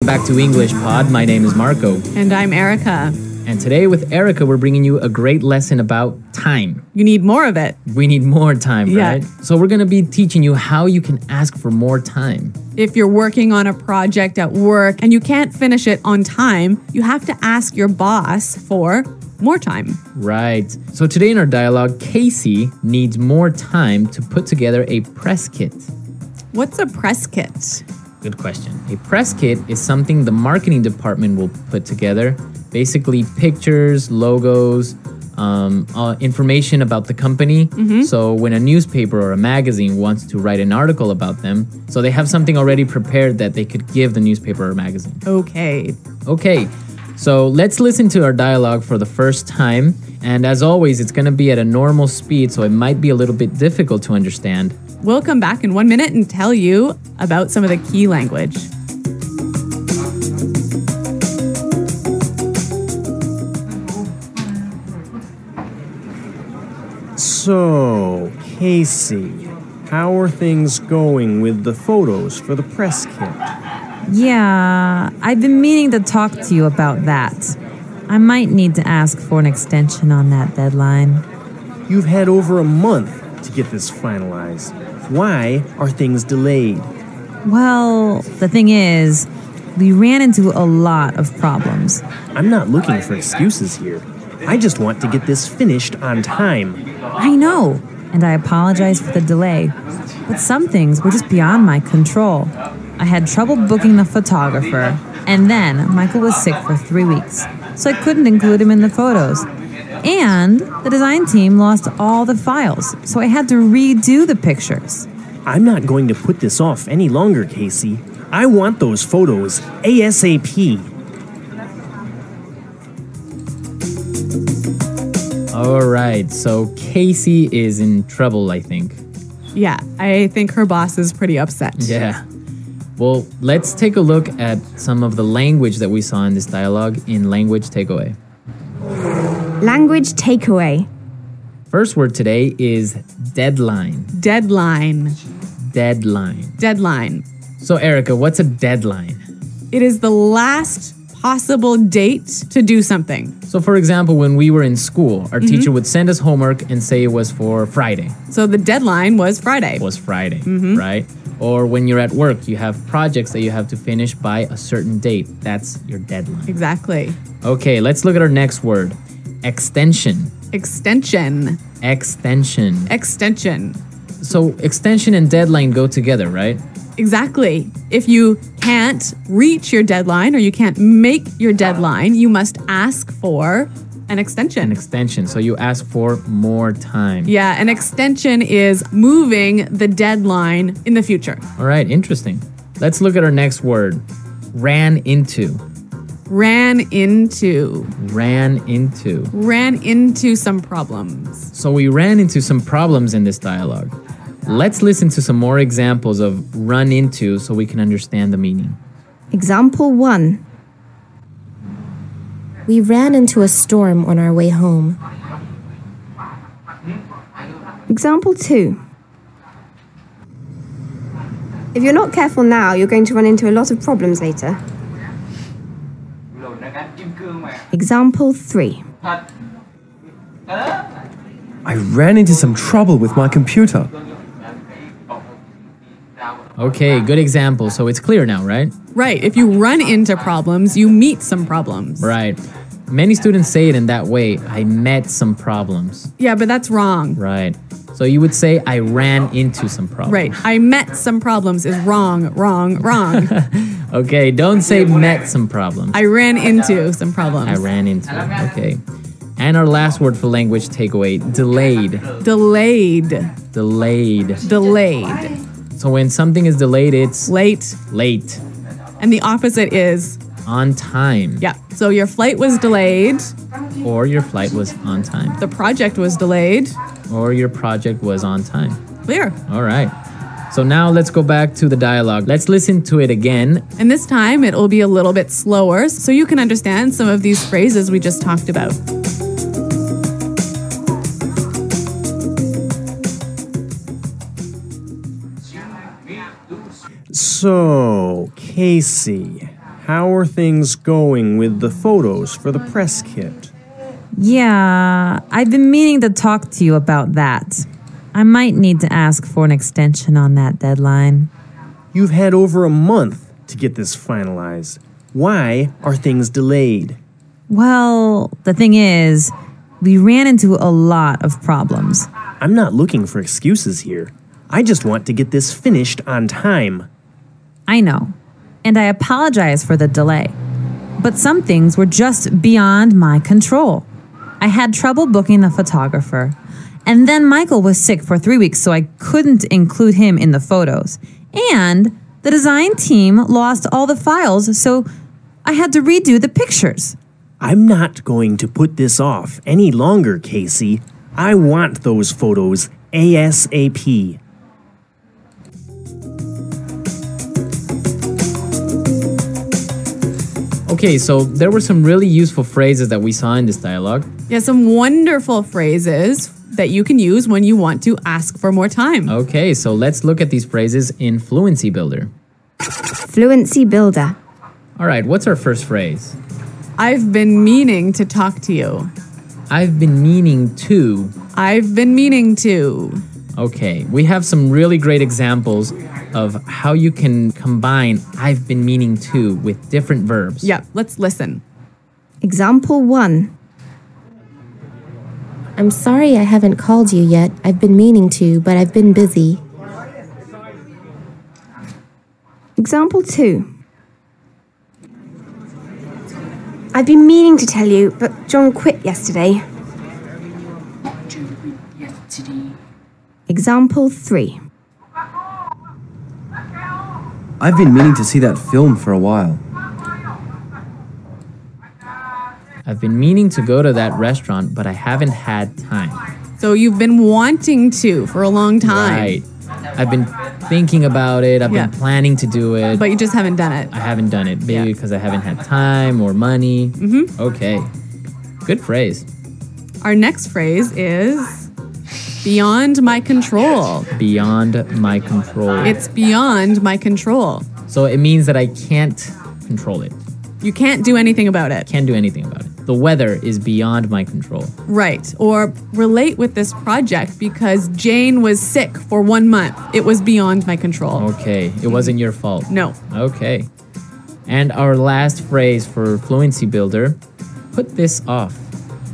back to English Pod. My name is Marco. And I'm Erica. And today with Erica, we're bringing you a great lesson about time. You need more of it. We need more time, right? So we're going to be teaching you how you can ask for more time. If you're working on a project at work and you can't finish it on time, you have to ask your boss for more time. Right. So today in our dialogue, Casey needs more time to put together a press kit. What's a press kit? Good question. A press kit is something the marketing department will put together. Basically pictures, logos, information about the company. Mm-hmm. So when a newspaper or a magazine wants to write an article about them, so they have something already prepared that they could give the newspaper or magazine. Okay. So let's listen to our dialogue for the first time. And as always, it's going to be at a normal speed, so it might be a little bit difficult to understand. We'll come back in 1 minute and tell you about some of the key language. So, Casey, how are things going with the photos for the press kit? Yeah, I've been meaning to talk to you about that. I might need to ask for an extension on that deadline. You've had over a month to get this finalized. Why are things delayed? Well, the thing is, we ran into a lot of problems. I'm not looking for excuses here. I just want to get this finished on time. I know, and I apologize for the delay. But some things were just beyond my control. I had trouble booking the photographer, and then Michael was sick for 3 weeks, so I couldn't include him in the photos. And the design team lost all the files, so I had to redo the pictures. I'm not going to put this off any longer, Casey. I want those photos ASAP. All right, so Casey is in trouble, I think. Yeah, I think her boss is pretty upset. Yeah. Well, let's take a look at some of the language that we saw in this dialogue in Language Takeaway. Language takeaway. First word today is deadline. Deadline. Deadline. Deadline. So, Erica, what's a deadline? It is the last possible date to do something. So, for example, when we were in school, our teacher would send us homework and say it was for Friday. So the deadline was Friday. Right? Or when you're at work, you have projects that you have to finish by a certain date. That's your deadline. Exactly. Okay, let's look at our next word. Extension. Extension. Extension. Extension. So extension and deadline go together, right? Exactly. If you can't reach your deadline or you can't make your deadline, you must ask for an extension. An extension. So you ask for more time. Yeah, an extension is moving the deadline in the future. All right, interesting. Let's look at our next word. Ran into. Ran into. Ran into. Ran into some problems. So we ran into some problems in this dialogue. Let's listen to some more examples of run into so we can understand the meaning. Example 1. We ran into a storm on our way home. Example 2. If you're not careful now, you're going to run into a lot of problems later. Example 3. I ran into some trouble with my computer. Okay, good example. So it's clear now, right? Right. If you run into problems, you meet some problems. Right. Many students say it in that way. I met some problems. Yeah, but that's wrong. Right. So you would say I ran into some problems. Right. I met some problems is wrong. Okay, don't say met some problems. I ran into some problems. I ran into. Okay. And our last word for language takeaway, delayed. Delayed. Delayed. Delayed. So when something is delayed, it's late. Late. And the opposite is on time. Yeah. So your flight was delayed. Or your flight was on time. The project was delayed. Or your project was on time. Clear. All right. So now let's go back to the dialogue. Let's listen to it again. And this time it will be a little bit slower so you can understand some of these phrases we just talked about. So, Casey, How are things going with the photos for the press kit? Yeah, I've been meaning to talk to you about that. I might need to ask for an extension on that deadline. You've had over a month to get this finalized. Why are things delayed? Well, the thing is, we ran into a lot of problems. I'm not looking for excuses here. I just want to get this finished on time. I know, and I apologize for the delay. But some things were just beyond my control. I had trouble booking the photographer, and then Michael was sick for 3 weeks, so I couldn't include him in the photos. And the design team lost all the files, so I had to redo the pictures. I'm not going to put this off any longer, Casey. I want those photos ASAP. Okay, so there were some really useful phrases that we saw in this dialogue. Yeah, some wonderful phrases that you can use when you want to ask for more time. Okay, so let's look at these phrases in Fluency Builder. Fluency builder. All right, what's our first phrase? I've been meaning to talk to you. I've been meaning to. I've been meaning to. Okay, we have some really great examples of how you can combine I've been meaning to with different verbs. Yeah, let's listen. Example 1. I'm sorry I haven't called you yet. I've been meaning to, but I've been busy. Example 2. I've been meaning to tell you, but John quit yesterday. Example 3. I've been meaning to see that film for a while. I've been meaning to go to that restaurant, but I haven't had time. So you've been wanting to for a long time. Right. I've been thinking about it. I've been planning to do it. But you just haven't done it. I haven't done it. Maybe because I haven't had time or money. Mm-hmm. Okay. Good phrase. Our next phrase is beyond my control. Beyond my control. It's beyond my control. So it means that I can't control it. You can't do anything about it. Can't do anything about it. The weather is beyond my control. Right. Or relate with this project because Jane was sick for 1 month. It was beyond my control. Okay. It wasn't your fault. No. Okay. And our last phrase for Fluency Builder, put this off.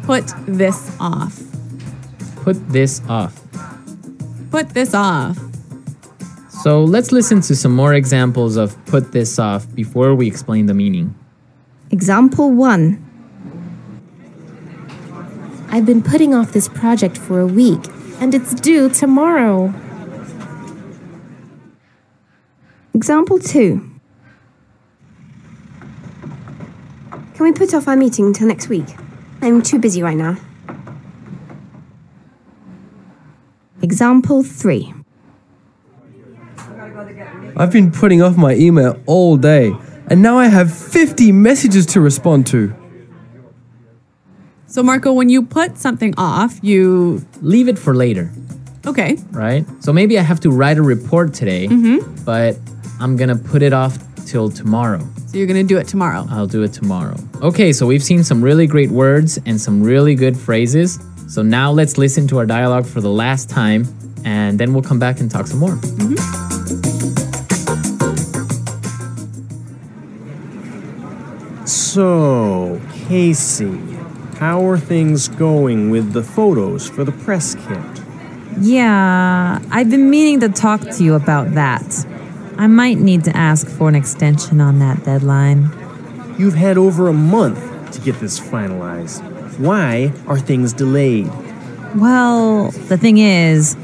Put this off. Put this off. Put this off. So let's listen to some more examples of put this off before we explain the meaning. Example 1. I've been putting off this project for a week, and it's due tomorrow. Example 2. Can we put off our meeting till next week? I'm too busy right now. Example 3. I've been putting off my email all day, and now I have 50 messages to respond to. So Marco, when you put something off, you... Leave it for later. Okay. Right? So maybe I have to write a report today, but I'm going to put it off till tomorrow. So you're going to do it tomorrow. I'll do it tomorrow. Okay, so we've seen some really great words and some really good phrases. So now let's listen to our dialogue for the last time, and then we'll come back and talk some more. So, Casey, how are things going with the photos for the press kit? Yeah, I've been meaning to talk to you about that. I might need to ask for an extension on that deadline. You've had over a month to get this finalized. Why are things delayed? Well, the thing is,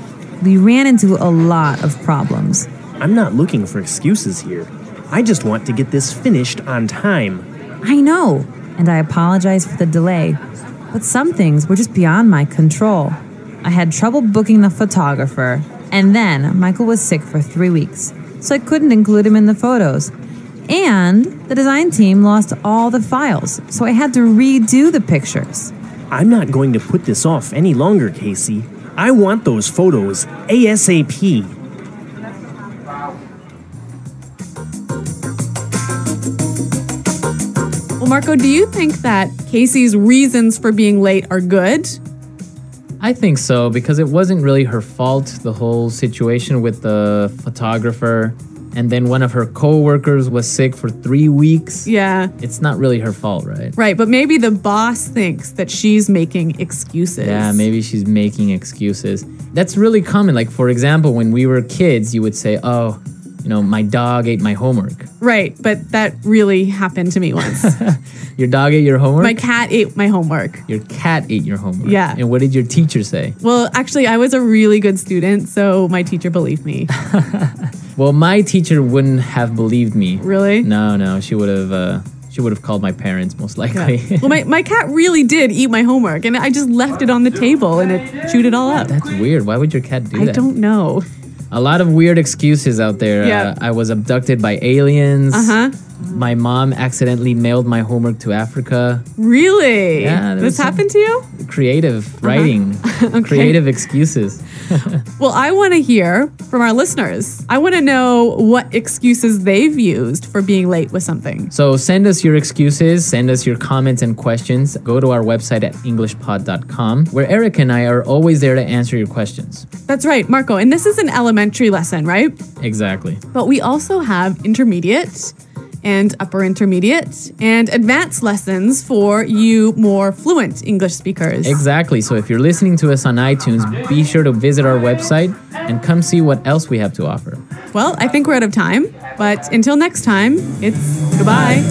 we ran into a lot of problems. I'm not looking for excuses here. I just want to get this finished on time. I know, and I apologize for the delay. But some things were just beyond my control. I had trouble booking the photographer, and then Michael was sick for 3 weeks, so I couldn't include him in the photos. And the design team lost all the files, so I had to redo the pictures. I'm not going to put this off any longer, Casey. I want those photos ASAP. Well, Marco, do you think that Casey's reasons for being late are good? I think so, because it wasn't really her fault, the whole situation with the photographer. And then one of her coworkers was sick for 3 weeks. Yeah. It's not really her fault, right? Right, but maybe the boss thinks that she's making excuses. Yeah, maybe she's making excuses. That's really common. Like, for example, when we were kids, you would say, oh, my dog ate my homework. Right, but that really happened to me once. Your dog ate your homework? My cat ate my homework. Your cat ate your homework? Yeah. And what did your teacher say? Well, actually, I was a really good student, so my teacher believed me. Well, my teacher wouldn't have believed me. Really? No. She would have called my parents, most likely. Yeah. Well, my cat really did eat my homework, and I just left it on the table, and it chewed it all up. That's weird. Why would your cat do that? I don't know. A lot of weird excuses out there. Yeah. I was abducted by aliens. Uh-huh. My mom accidentally mailed my homework to Africa. Really? Yeah. This happened to you? Creative writing. Okay. Creative excuses. Well, I want to hear from our listeners. I want to know what excuses they've used for being late with something. So send us your excuses, send us your comments and questions. Go to our website at englishpod.com, where Eric and I are always there to answer your questions. That's right, Marco. And this is an elementary lesson, right? Exactly. But we also have intermediate and upper intermediate and advanced lessons for you more fluent English speakers. Exactly. So if you're listening to us on iTunes, be sure to visit our website and come see what else we have to offer. Well, I think we're out of time, but until next time, it's goodbye.